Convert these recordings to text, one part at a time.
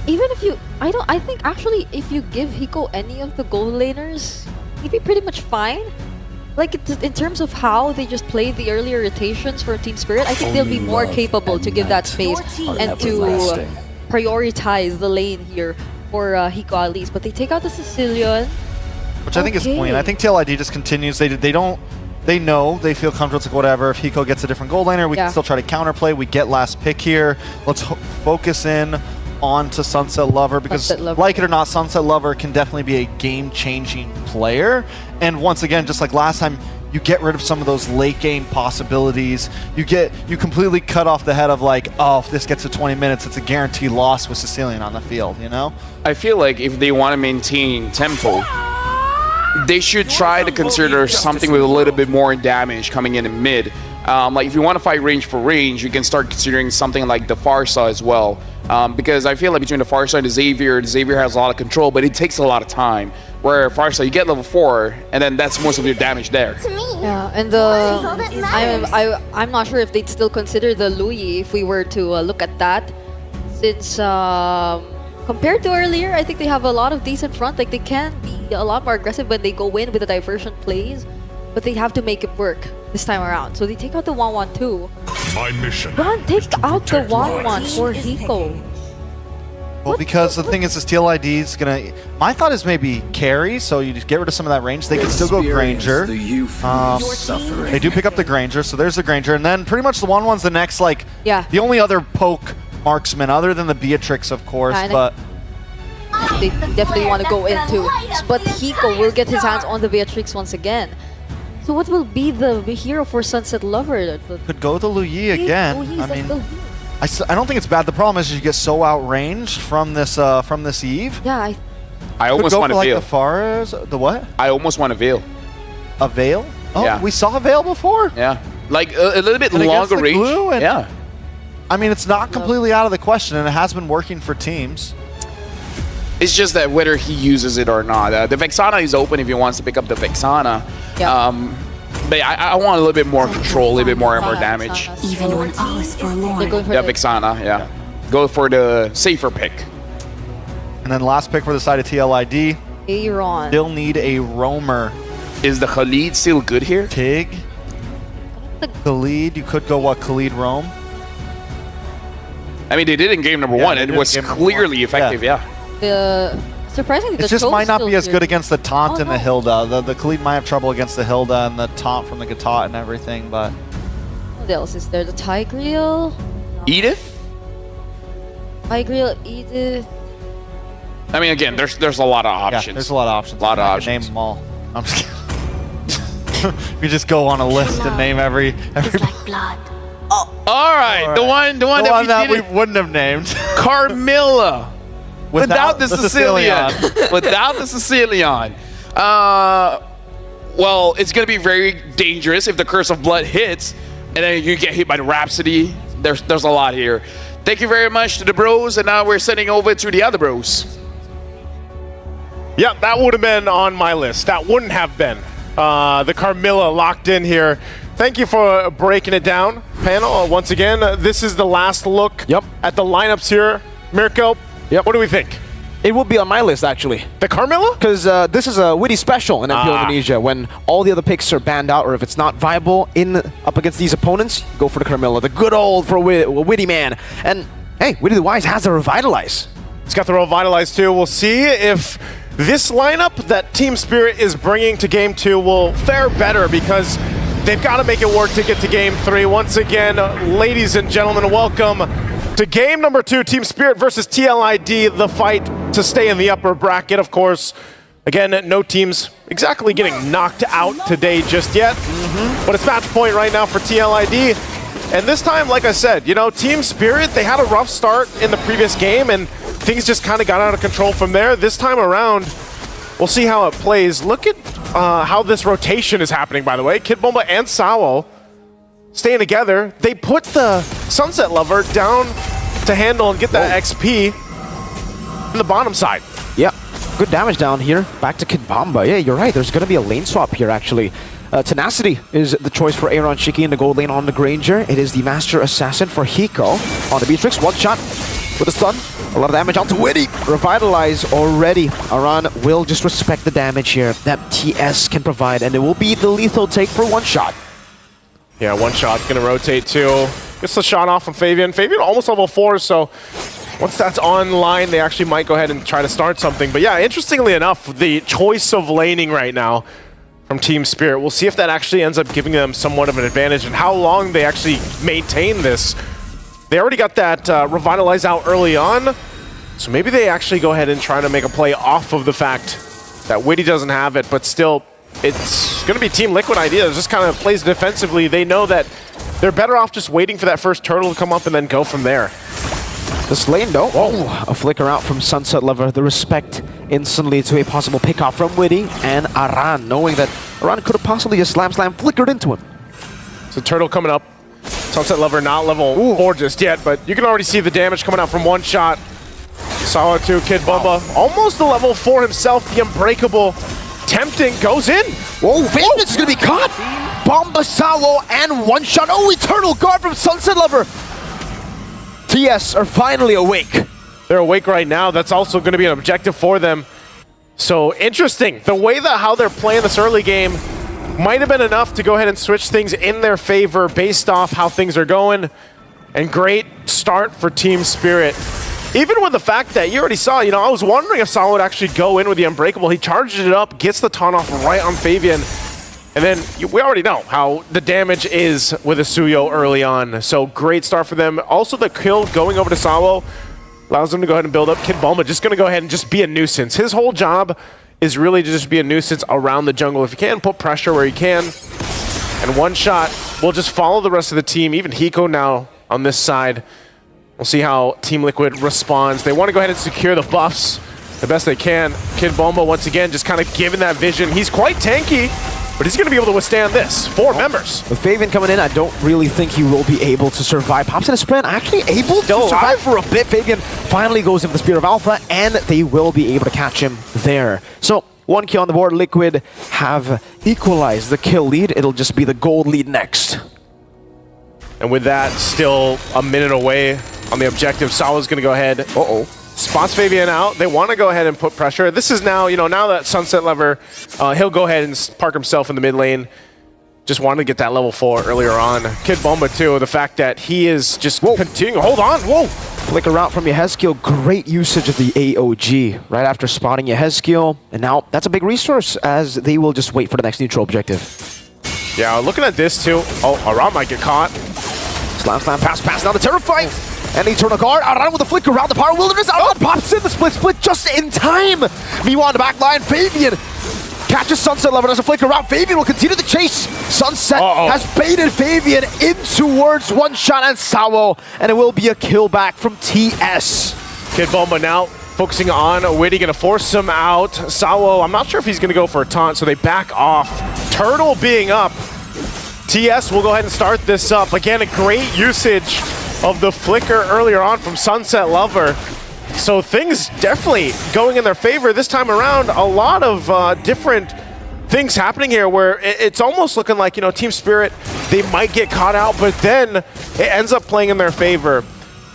even if you, I think actually if you give Hiko any of the gold laners, he'd be pretty much fine. Like in terms of how they just play the earlier rotations for Team Spirit, I think they'll be more capable to give that space and to prioritize the lane here for Hiko at least. But they take out the Sicilian. Which I think is clean. I think TLID just continues. They know, they feel comfortable. It's like, whatever, if Hiko gets a different gold laner, we can still try to counterplay. We get last pick here. Let's focus in on to Sunset Lover, because like it or not, Sunset Lover can definitely be a game-changing player. And once again, just like last time, you get rid of some of those late game possibilities. You completely cut off the head of like, oh, if this gets to 20 minutes, it's a guaranteed loss with Sicilian on the field, you know? I feel like if they want to maintain tempo, they should try to consider something with a little bit more damage coming in mid. Like if you want to fight range for range, you can start considering something like the Farsa as well. Because I feel like between the Farsa and the Xavier has a lot of control, but it takes a lot of time. Where Farsa, you get level 4, and then that's most of your damage there. Yeah, and I'm not sure if they'd still consider the Louis if we were to look at that. Since compared to earlier, I think they have a lot of decent front. Like they can be a lot more aggressive when they go in with the diversion plays, but they have to make it work this time around. So they take out the 1-1-2. My mission. Take out the 1-1 for Hiko. Well, because the thing is TLID is gonna. My thought is maybe carry, so you just get rid of some of that range. They can still go Granger. They do pick up the Granger, so there's the Granger, and then pretty much the 1-1's the next, like, the only other poke marksman other than the Beatrix, of course, but they definitely want to go into. But Hiko will get his hands on the Beatrix once again. So what will be the hero for Sunset Lover? Could go the Luyi again. I mean, I don't think it's bad. The problem is you get so outranged from this Eve. Yeah, I almost want to like Veil. The Faras, the what? I almost want a Veil. A Veil? Oh, yeah. We saw a Veil before. Yeah, like a little bit longer range. Yeah. I mean, it's not completely out of the question, and it has been working for teams. It's just that whether he uses it or not. The Vexana is open if he wants to pick up the Vexana. Yeah. But I want a little bit more control, a little bit more damage. Even when all is forlorn. Yeah, Vexana, yeah. Go for the safer pick. And then last pick for the side of TLID. Aaron. Still need a roamer. Is the Khalid still good here? Tig. Khalid, you could go Khalid roam. I mean, they did in game number 1. It was clearly effective, Surprisingly, it just might not be as good against the taunt and the Hilda. The Khalid might have trouble against the Hilda and the taunt from the Gatot and everything, but... What else is there? The Tigreal? Edith? Tigreal, Edith... I mean, again, there's a lot of options. Yeah, there's a lot of options. A lot of options. Name them all. I'm just kidding. We just go on a list and name every... like blood. Oh, all right. The one that we wouldn't have named. Carmilla. Without the Sicilian. Sicilian. Without the Sicilian. Well, it's going to be very dangerous if the Curse of Blood hits, and then you get hit by the Rhapsody. There's a lot here. Thank you very much to the bros, and now we're sending over to the other bros. Yeah, that would have been on my list. That wouldn't have been. The Carmilla locked in here. Thank you for breaking it down, panel. Once again, this is the last look at the lineups here. Mirko, what do we think? It would be on my list, actually. The Carmilla? Because this is a witty special in MPL Indonesia. When all the other picks are banned out, or if it's not viable up against these opponents, go for the Carmilla. The good old for witty man. And hey, Witty the Wise has a Revitalize. It's got the Revitalize too. We'll see if this lineup that Team Spirit is bringing to Game 2 will fare better, because they've got to make it work to get to Game 3. Once again, ladies and gentlemen, welcome to Game number 2, Team Spirit versus TLID, the fight to stay in the upper bracket, of course. Again, no teams exactly getting knocked out today just yet, but it's match point right now for TLID. And this time, like I said, you know, Team Spirit, they had a rough start in the previous game, and things just kind of got out of control from there. This time around, we'll see how it plays. Look at how this rotation is happening, by the way. Kid Bomba and Sawo staying together. They put the Sunset Lover down to handle and get that XP on the bottom side. Yeah, good damage down here. Back to Kid Bomba. Yeah, you're right. There's going to be a lane swap here, actually. Tenacity is the choice for Aaron Shiki in the gold lane on the Granger. It is the Master Assassin for Hiko on the Beatrix. One shot with the stun. A lot of damage onto Witty. Revitalize already. Aran will just respect the damage here that TS can provide, and it will be the lethal take for one shot. Yeah, one shot gonna rotate too. Gets the shot off from Fabian. Fabian almost level 4, so once that's online, they actually might go ahead and try to start something. But yeah, interestingly enough, the choice of laning right now from Team Spirit, we'll see if that actually ends up giving them somewhat of an advantage and how long they actually maintain this. They already got that Revitalize out early on, so maybe they actually go ahead and try to make a play off of the fact that Witty doesn't have it, but still, it's going to be Team Liquid idea. It just kind of plays defensively. They know that they're better off just waiting for that first turtle to come up and then go from there. This lane though, a flicker out from Sunset Lover. The respect instantly to a possible pickoff from Witty and Aran, knowing that Aran could have possibly just slam flickered into him. So turtle coming up. Sunset Lover not level 4 just yet, but you can already see the damage coming out from one shot. Sawa 2, Kid Bomba, almost the level 4 himself, the Unbreakable. Tempting, goes in. Whoa, Vagrant's gonna be caught! Bomba, Sawo, and one shot. Oh, Eternal Guard from Sunset Lover! TS are finally awake. They're awake right now. That's also going to be an objective for them. So interesting. The way that how they're playing this early game might have been enough to go ahead and switch things in their favor based off how things are going. And great start for Team Spirit. Even with the fact that you already saw, you know, I was wondering if Sawa would actually go in with the Unbreakable. He charges it up, gets the taunt off right on Fabian. And then we already know how the damage is with Asuyo early on. So great start for them. Also the kill going over to Sawo allows them to go ahead and build up. Kid Bulma just going to go ahead and just be a nuisance. His whole job is really to just be a nuisance around the jungle. If you can, put pressure where you can. And one shot will just follow the rest of the team. Even Hiko now on this side. We'll see how Team Liquid responds. They want to go ahead and secure the buffs the best they can. Kid Bulma once again just kind of giving that vision. He's quite tanky. But he's going to be able to withstand this. 4 members. With Fabian coming in, I don't really think he will be able to survive. Pops in a sprint, actually able to survive for a bit. Fabian finally goes in for the Spear of Alpha, and they will be able to catch him there. So, 1 kill on the board. Liquid have equalized the kill lead. It'll just be the gold lead next. And with that, still a minute away on the objective, Sawa's going to go ahead. Spots Fabian out. They want to go ahead and put pressure. This is now, you know, now that Sunset Lover, he'll go ahead and park himself in the mid lane. Just wanted to get that level 4 earlier on. Kid Bomba too, the fact that he is just continuing. Hold on, Flicker out from Yehezkiel. Great usage of the AOG right after spotting Yehezkiel. And now that's a big resource as they will just wait for the next neutral objective. Yeah, looking at this too. Oh, Aram might get caught. Slam, pass. Now the Terrifying. And the Eternal Guard, Aran with a flicker around the Power Wilderness. Aran pops in the split just in time. Meanwhile, on the back line, Fabian catches Sunset Lover. There's a flicker around. Fabian will continue the chase. Sunset has baited Fabian in towards one shot and Sawo. And it will be a kill back from TS. Kid Bomba now focusing on Witty, going to force him out. Sawo, I'm not sure if he's going to go for a taunt, so they back off. Turtle being up. TS will go ahead and start this up. Again, a great usage of the flicker earlier on from Sunset Lover. So things definitely going in their favor this time around. A lot of different things happening here where it's almost looking like, you know, Team Spirit, they might get caught out, but then it ends up playing in their favor.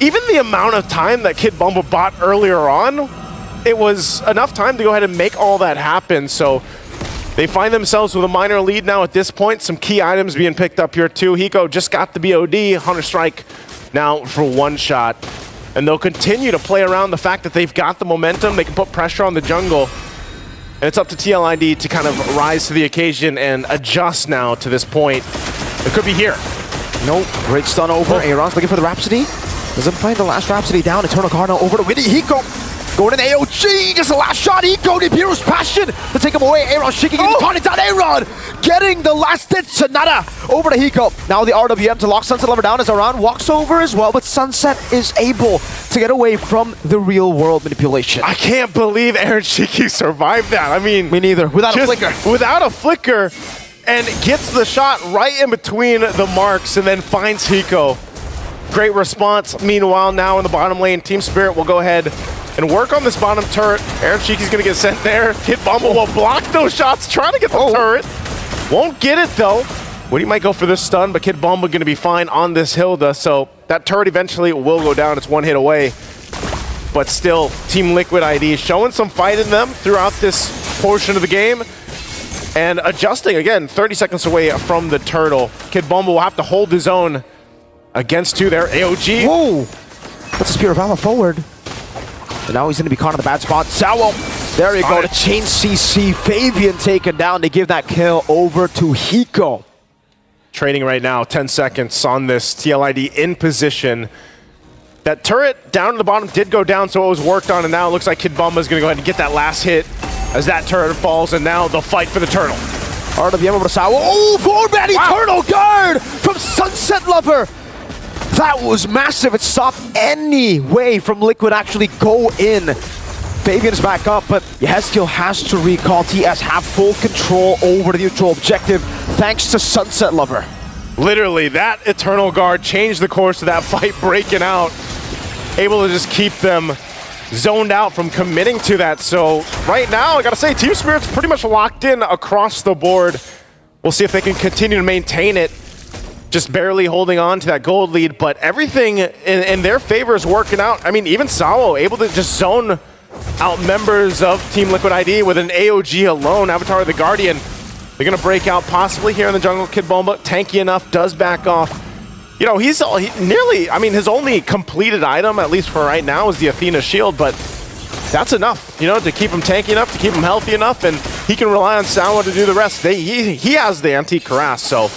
Even the amount of time that Kid Bumble bought earlier on, it was enough time to go ahead and make all that happen. So they find themselves with a minor lead now at this point. Some key items being picked up here too. Hiko just got the BOD, Hunter Strike now for one shot. And they'll continue to play around the fact that they've got the momentum. They can put pressure on the jungle. And it's up to TLID to kind of rise to the occasion and adjust now to this point. It could be here. Nope. Great stun over. Aaron's looking for the Rhapsody. Doesn't find the last Rhapsody down. Eternal Guard now over to Witty. Hiko going in AOG. Just the last shot. Hiko, Nibiru's passion to take him away. Aaron shaking in the taunt down. Aaron getting the last hit. Sonata over to Hiko. Now the RWM to lock Sunset Lover down as Aran walks over as well. But Sunset is able to get away from the real world manipulation. I can't believe Aaron Shiki survived that. I mean, me neither. Without a flicker. Without a flicker, and gets the shot right in between the marks and then finds Hiko. Great response. Meanwhile, now in the bottom lane, Team Spirit will go ahead and work on this bottom turret. Aaron Shiki's going to get sent there. Kid Bumble will block those shots, trying to get the turret. Won't get it, though. Woody might go for this stun, but Kid Bumble going to be fine on this Hilda, so that turret eventually will go down. It's one hit away. but still, Team Liquid ID showing some fight in them throughout this portion of the game. And adjusting, again, 30 seconds away from the turtle. Kid Bomba will have to hold his own against their AOG. Whoa! Puts a Spear of Valor forward. And now he's going to be caught in the bad spot. Sawo, there you go, the chain CC. Fabian taken down to give that kill over to Hiko. Trading right now, 10 seconds on this. TLID in position. That turret down to the bottom did go down, so it was worked on, and now it looks like Kid Bomba is going to go ahead and get that last hit as that turret falls, and now they'll fight for the turtle. RWM over to Sawo. Oh, forward eternal guard from Sunset Lover. That was massive. It stopped any way from Liquid actually go in. Fabian's back up, but Yehezkiel has to recall. TS have full control over the neutral objective thanks to Sunset Lover. Literally, that Eternal Guard changed the course of that fight, breaking out. Able to just keep them zoned out from committing to that. So right now, I gotta say, Team Spirit's pretty much locked in across the board. We'll see if they can continue to maintain it. Just barely holding on to that gold lead, but everything in their favor is working out. I mean, even Sawo able to just zone out members of Team Liquid ID with an AOG alone. Avatar of the Guardian. They're gonna break out possibly here in the jungle. Kid Bomba, tanky enough, does back off. You know, he's nearly, I mean, his only completed item, at least for right now, is the Athena shield, but that's enough, you know, to keep him tanky enough, to keep him healthy enough, and he can rely on Sawo to do the rest. He has the antique harass, so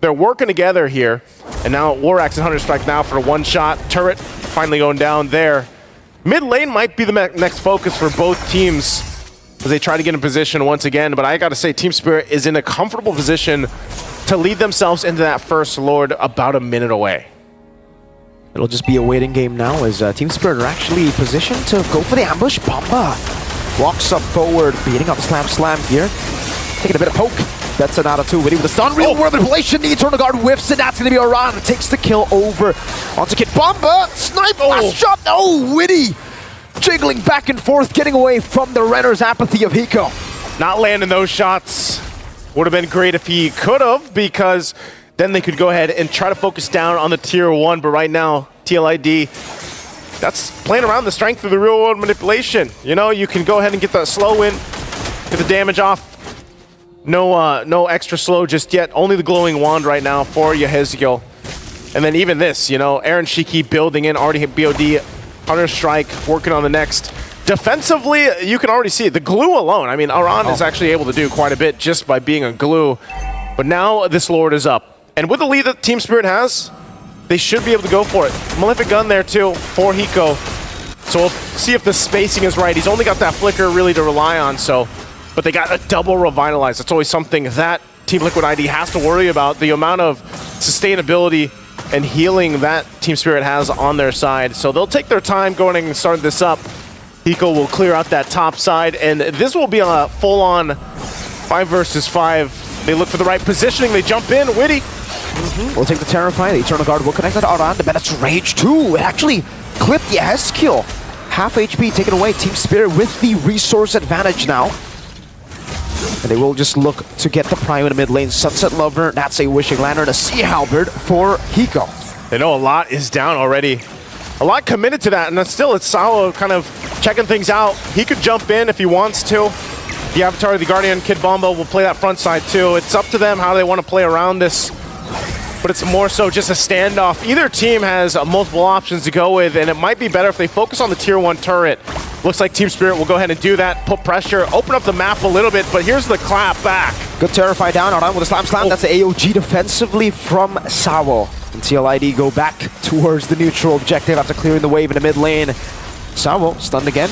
they're working together here. And now Warax and Hunter Strike now for a one-shot. Turret finally going down there. Mid lane might be the next focus for both teams as they try to get in position once again, but I gotta say, Team Spirit is in a comfortable position to lead themselves into that first Lord about a minute away. It'll just be a waiting game now as Team Spirit are actually positioned to go for the ambush. Bomba walks up forward, beating up Slam here. Taking a bit of poke. That's an out of two. Witty with the stun. Real world manipulation. The Eternal Guard whiffs, and that's going to be Oran. Takes the kill over onto Kid Bomba. Snipe. Last shot. Oh, Witty. Jiggling back and forth, getting away from the Renner's apathy of Hiko. Not landing those shots. Would have been great if he could have, because then they could go ahead and try to focus down on the tier 1. But right now, TLID, that's playing around the strength of the real world manipulation. You know, you can go ahead and get that slow in, get the damage off. No extra slow just yet. Only the glowing wand right now for Yehezkiel. And then even this, you know, Aaron Shiki building in, already hit BOD, Hunter Strike, working on the next. Defensively, you can already see it. The glue alone, I mean, Aran is actually able to do quite a bit just by being a glue. But now this Lord is up. And with the lead that Team Spirit has, they should be able to go for it. Malefic Gun there too for Hiko. So we'll see if the spacing is right. He's only got that flicker really to rely on, so. But they got a double revitalize. That's always something that Team Liquid ID has to worry about. The amount of sustainability and healing that Team Spirit has on their side. So they'll take their time going and starting this up. Hiko will clear out that top side, and this will be a full-on 5 versus 5. They look for the right positioning. They jump in. Witty. We'll take the Terrify. The Eternal Guard will connect that Aran. The Bennett's Rage too. It actually clipped the Yehezkiel. Half HP taken away. Team Spirit with the resource advantage now. And they will just look to get the Prime in the mid lane. Sunset Lover, that's a Wishing Lantern, a Sea Halberd for Hiko. They know a lot is down already. A lot committed to that, and then still it's Sawo kind of checking things out. He could jump in if he wants to. The Avatar of the Guardian, Kid Bomba, will play that front side too. It's up to them how they want to play around this, but it's more so just a standoff. Either team has multiple options to go with, and it might be better if they focus on the tier 1 turret. Looks like Team Spirit will go ahead and do that, put pressure, open up the map a little bit, but here's the clap back. Good Terrify down, Aran with a slam. That's the AOG defensively from Sawo. And TLID go back towards the neutral objective after clearing the wave in the mid lane. Sawo stunned again.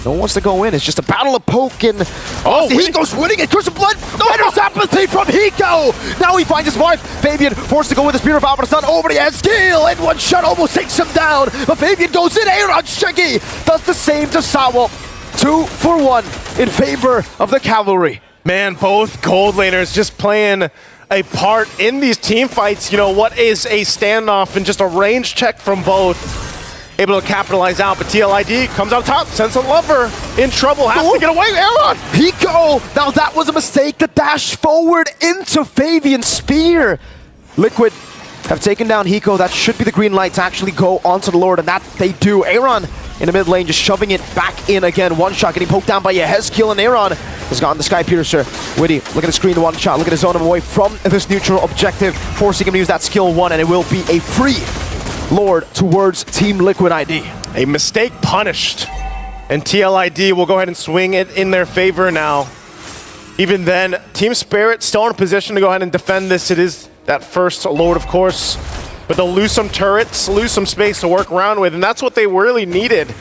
No one wants to go in. It's just a battle of poke, and Hiko's winning it. Curse of Blood. Renner's apathy from Hiko. Now he finds his wife. Fabian forced to go with the Spear of Alpha Sun over the Yehezkiel, and one shot almost takes him down. But Fabian goes in. Aaron Shiki does the same to Sawo. 2 for 1 in favor of the Cavalry. Man, both gold laners just playing a part in these team fights. You know, what is a standoff and just a range check from both. Able to capitalize out, but TLID comes out top. Sunset Lover in trouble, has to get away. Aaron! Hiko! Now that was a mistake. The dash forward into Fabian's spear. Liquid have taken down Hiko. That should be the green light to actually go onto the Lord, and that they do. Aaron in the mid lane just shoving it back in again. One shot getting poked down by Yehezkiel, and Aaron has gotten the Sky Piercer. Witty, look at the screen, one shot. Look at his zone him away from this neutral objective, forcing him to use that skill 1, and it will be a free Lord towards Team Liquid ID. A mistake punished. And TLID will go ahead and swing it in their favor now. Even then, Team Spirit still in a position to go ahead and defend this. It is that first Lord, of course. But they'll lose some turrets, lose some space to work around with, and that's what they really needed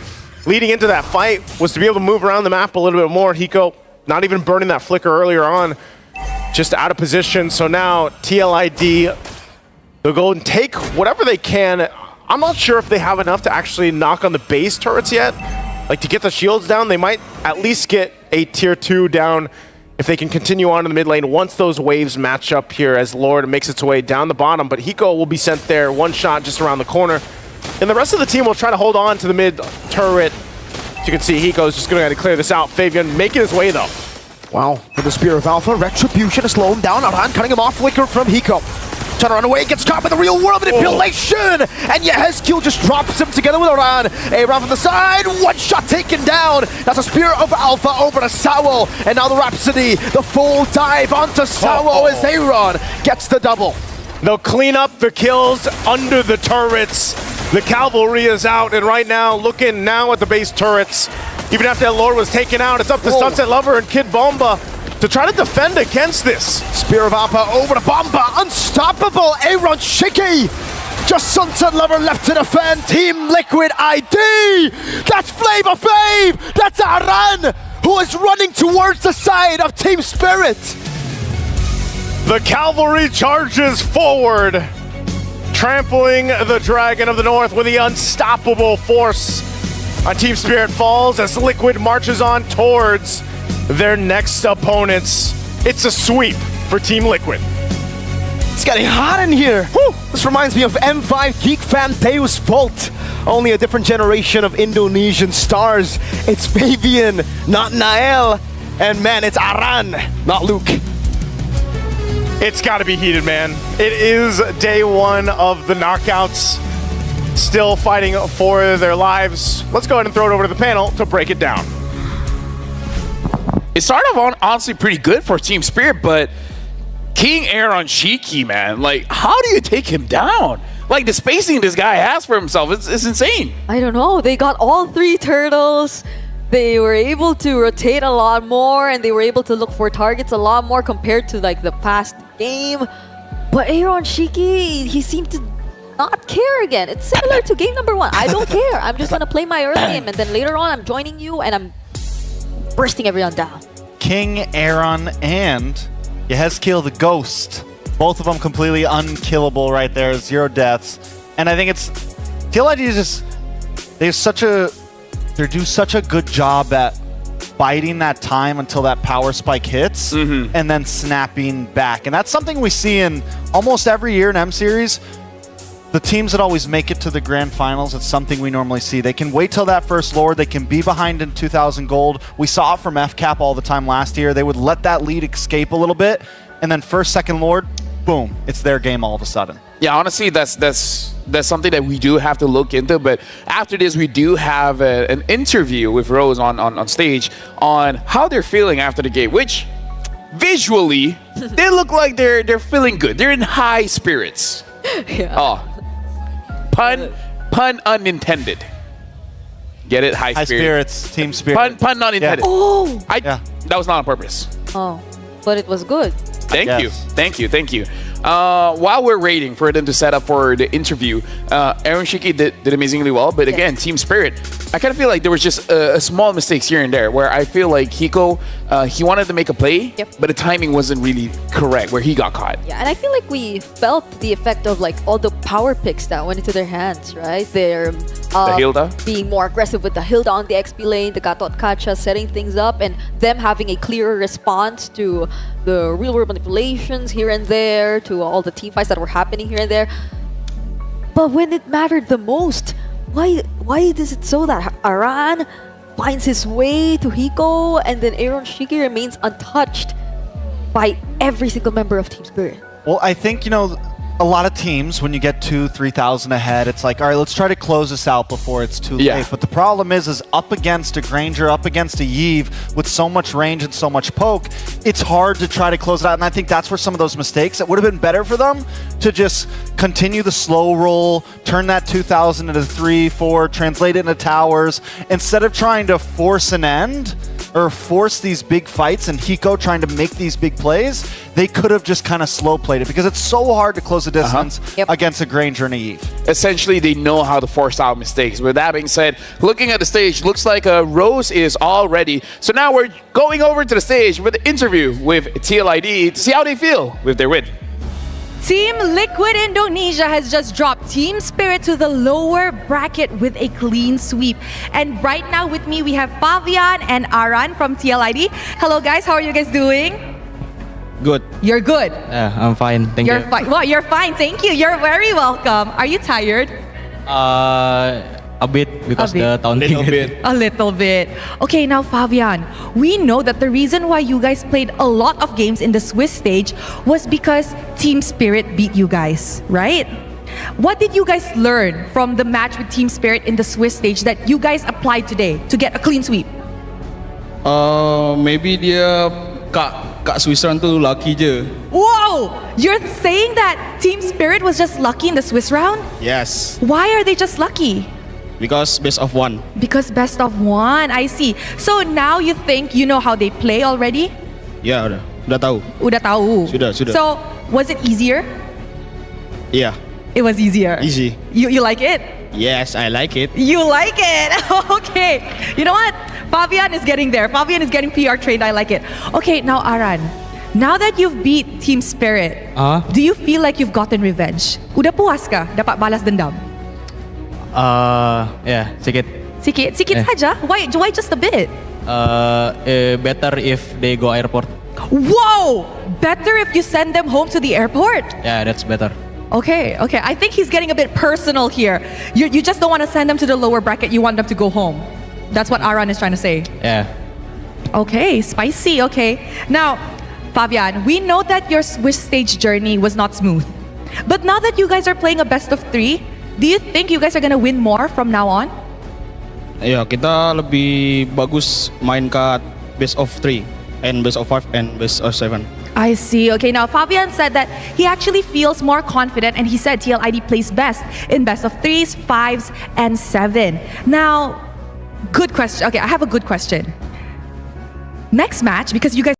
leading into that fight, was to be able to move around the map a little bit more. Hiko not even burning that flicker earlier on, just out of position. So now TLID, they'll go and take whatever they can. I'm not sure if they have enough to actually knock on the base turrets yet. Like, to get the shields down, they might at least get a tier 2 down if they can continue on in the mid lane once those waves match up here as Lord makes its way down the bottom. But Hiko will be sent there, one shot just around the corner. And the rest of the team will try to hold on to the mid turret. As you can see, Hiko's just going to clear this out. Fabian making his way, though. Wow, with the Spear of Alpha, Retribution to slow him down. Aran cutting him off, flicker from Hiko. Trying to run away, gets caught by the real world manipulation! And Yehezkiel just drops him together with Aran. Aram from the side, one shot taken down! That's a Spear of Alpha over to Sowell. And now the Rhapsody, the full dive onto Sowell as Aaron gets the double. They'll clean up the kills under the turrets. The cavalry is out, and right now, looking now at the base turrets. Even after that Lord was taken out, it's up to Sunset Lover and Kid Bomba to try to defend against this. Spear of Alpha over to Bomba, unstoppable, Aaron Shiki! Just Sunset Lover left to defend, Team Liquid ID! That's Flavor Flav! That's Aran, who is running towards the side of Team Spirit! The cavalry charges forward, trampling the Dragon of the North with the unstoppable force on Team Spirit falls as Liquid marches on towards their next opponents. It's a sweep for Team Liquid. It's getting hot in here. Whew. This reminds me of M5 Geek Fan Deus Volt. Only a different generation of Indonesian stars. It's Fabian, not Nael. And man, it's Aran, not Luke. It's got to be heated, man. It is day 1 of the knockouts. Still fighting for their lives. Let's go ahead and throw it over to the panel to break it down. It started off honestly pretty good for Team Spirit, but King Aaron Shiki, man, like, how do you take him down? Like, the spacing this guy has for himself, it's insane. I don't know. They got all 3 turtles. They were able to rotate a lot more, and they were able to look for targets a lot more compared to like the past game. But Aaron Shiki, he seemed to not care again. It's similar to game number 1. I don't care. I'm just gonna play my early game, and then later on I'm joining you and I'm bursting everyone down. King Aaron and Yehezkiel the Ghost. Both of them completely unkillable right there. 0 deaths. And I think it's TLID is just they do such a good job at biding that time until that power spike hits and then snapping back. And that's something we see in almost every year in M Series. The teams that always make it to the grand finals, it's something we normally see. They can wait till that first Lord. They can be behind in 2,000 gold. We saw it from FCAP all the time last year. They would let that lead escape a little bit, and then first, second Lord, boom, it's their game all of a sudden. Yeah, honestly, that's something that we do have to look into. But after this, we do have an interview with Rose on stage on how they're feeling after the game, which visually, they look like they're feeling good. They're in high spirits. Yeah. Oh. Pun unintended. Get it? High spirits. Team Spirit. Pun not intended. Yeah. Oh. That was not on purpose. Oh. But it was good. Thank you. While we're waiting for them to set up for the interview, Aaron Shiki did amazingly well. But again, Team Spirit, I kind of feel like there was just a small mistakes here and there where I feel like Hiko, he wanted to make a play, but the timing wasn't really correct where he got caught. Yeah, and I feel like we felt the effect of like all the power picks that went into their hands, right? They're the Hilda being more aggressive with the Hilda on the XP lane, the Gatot Kacha setting things up, and them having a clearer response to the real world manipulations here and there, to all the team fights that were happening here and there. But when it mattered the most, why is it so that Aran finds his way to Hiko and then Aaron Shiki remains untouched by every single member of Team Spirit? Well, I think, a lot of teams, when you get 2,000-3,000 ahead, it's like, all right, let's try to close this out before it's too Yeah. late. But the problem is up against a Granger, up against a Yve with so much range and so much poke, it's hard to try to close it out. And I think that's where some of those mistakes, it would have been better for them to just continue the slow roll, turn that 2,000 into 3, 4, translate it into towers, instead of trying to force an end or force these big fights and Hiko trying to make these big plays. They could have just kind of slow played it because it's so hard to close the distance Yep. against a Granger and a Yve. Essentially, they know how to force out mistakes. With that being said, looking at the stage, looks like Rose is all ready. So now we're going over to the stage with the interview with TLID to see how they feel with their win. Team Liquid Indonesia has just dropped Team Spirit to the lower bracket with a clean sweep. And right now with me, we have Fabian and Aran from TLID. Hello guys, how are you guys doing? Good. You're good. Yeah, I'm fine. Thank You're you. fine. Well, you're fine. Thank you. You're very welcome. Are you tired? A bit because A bit. the taunting. Little bit. A little bit. Okay, now Fabian, we know that the reason why you guys played a lot of games in the Swiss stage was because Team Spirit beat you guys, right? What did you guys learn from the match with Team Spirit in the Swiss stage that you guys applied today to get a clean sweep? Maybe dia Kak Switzerland tu lucky je. Whoa! You're saying that Team Spirit was just lucky in the Swiss round? Yes. Why are they just lucky? Because best of one. Because best of one, I see. So now you think you know how they play already? Ya udah tahu. Udah tahu. Sudah. So, was it easier? Yeah. It was easier. Easy. You like it? Yes, I like it. You like it? Okay. You know what? Fabian is getting there. Fabian is getting PR trained. I like it. Okay, now Aran. Now that you've beat Team Spirit, do you feel like you've gotten revenge? Udah puas kah dapat balas dendam? Ya, sedikit. Sikit saja? Why just a bit? Better if they go airport. Whoa! Better if you send them home to the airport. Yeah, that's better. Okay. I think he's getting a bit personal here. You just don't want to send them to the lower bracket. You want them to go home. That's what Aran is trying to say. Yeah. Okay, spicy. Okay. Now, Fabian, we know that your Swiss stage journey was not smooth. But now that you guys are playing a best of 3, do you think you guys are gonna win more from now on? Ya, kita lebih bagus main ke best of 3 and best of 5 and best of 7. I see. Okay, now Fabian said that he actually feels more confident and he said TLID plays best in best of 3s, 5s, and 7. Now, good question. Okay, I have a good question. Next match, because you guys